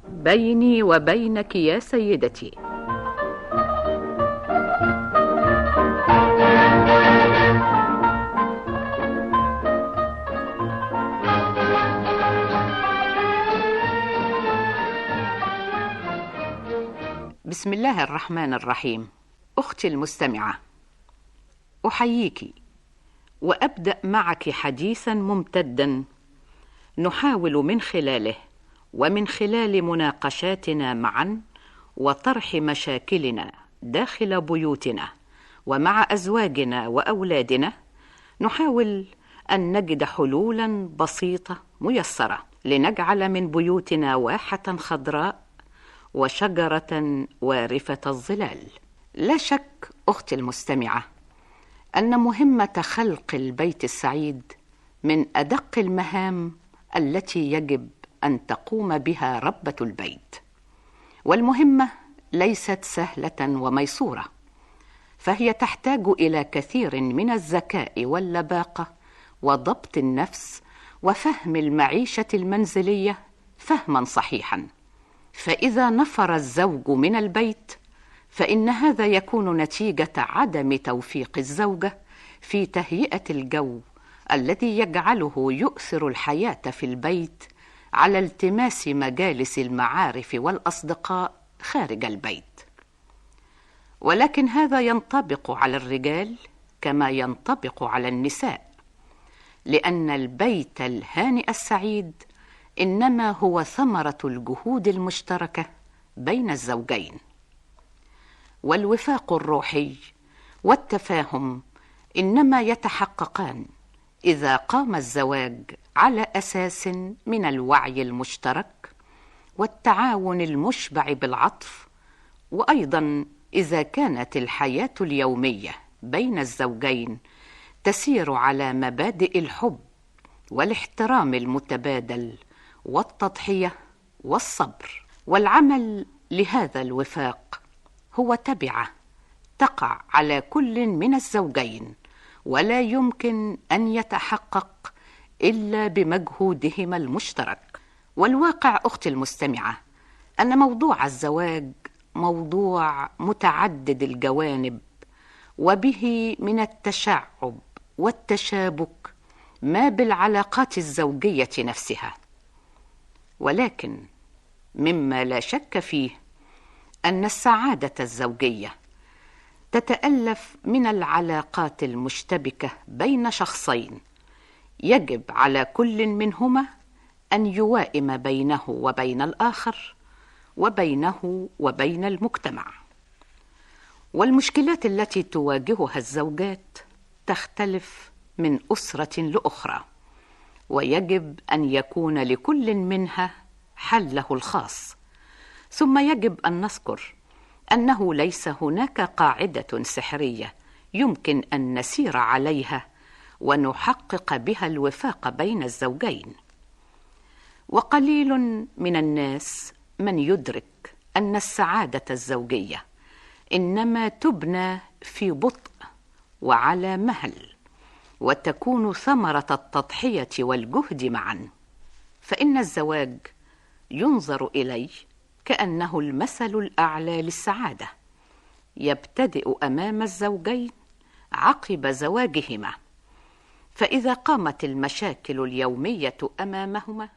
بيني وبينك يا سيدتي. بسم الله الرحمن الرحيم. أختي المستمعة، أحييك وأبدأ معك حديثا ممتدا نحاول من خلاله ومن خلال مناقشاتنا معا وطرح مشاكلنا داخل بيوتنا ومع أزواجنا وأولادنا، نحاول أن نجد حلولا بسيطة ميسرة لنجعل من بيوتنا واحة خضراء وشجرة وارفة الظلال. لا شك أختي المستمعة أن مهمة خلق البيت السعيد من أدق المهام التي يجب أن تقوم بها ربة البيت، والمهمة ليست سهلة وميسورة، فهي تحتاج إلى كثير من الذكاء واللباقة وضبط النفس وفهم المعيشة المنزلية فهما صحيحا. فإذا نفر الزوج من البيت فإن هذا يكون نتيجة عدم توفيق الزوجة في تهيئة الجو الذي يجعله يؤثر الحياة في البيت على التماس مجالس المعارف والأصدقاء خارج البيت. ولكن هذا ينطبق على الرجال كما ينطبق على النساء، لأن البيت الهانئ السعيد إنما هو ثمرة الجهود المشتركة بين الزوجين، والوفاق الروحي والتفاهم إنما يتحققان إذا قام الزواج على أساس من الوعي المشترك والتعاون المشبع بالعطف، وأيضا إذا كانت الحياة اليومية بين الزوجين تسير على مبادئ الحب والاحترام المتبادل والتضحية والصبر. والعمل لهذا الوفاق هو تبعة تقع على كل من الزوجين، ولا يمكن أن يتحقق إلا بمجهودهما المشترك. والواقع أختي المستمعة أن موضوع الزواج موضوع متعدد الجوانب، وبه من التشعب والتشابك ما بالعلاقات الزوجية نفسها. ولكن مما لا شك فيه أن السعادة الزوجية تتألف من العلاقات المشتبكة بين شخصين، يجب على كل منهما أن يوائم بينه وبين الآخر وبينه وبين المجتمع. والمشكلات التي تواجهها الزوجات تختلف من أسرة لأخرى، ويجب أن يكون لكل منها حله الخاص. ثم يجب أن نذكر أنه ليس هناك قاعدة سحرية يمكن أن نسير عليها ونحقق بها الوفاق بين الزوجين. وقليل من الناس من يدرك أن السعادة الزوجية إنما تبنى في بطء وعلى مهل، وتكون ثمرة التضحية والجهد معا. فإن الزواج ينظر إليه كأنه المثل الأعلى للسعادة، يبتدئ أمام الزوجين عقب زواجهما. فإذا قامت المشاكل اليومية أمامهما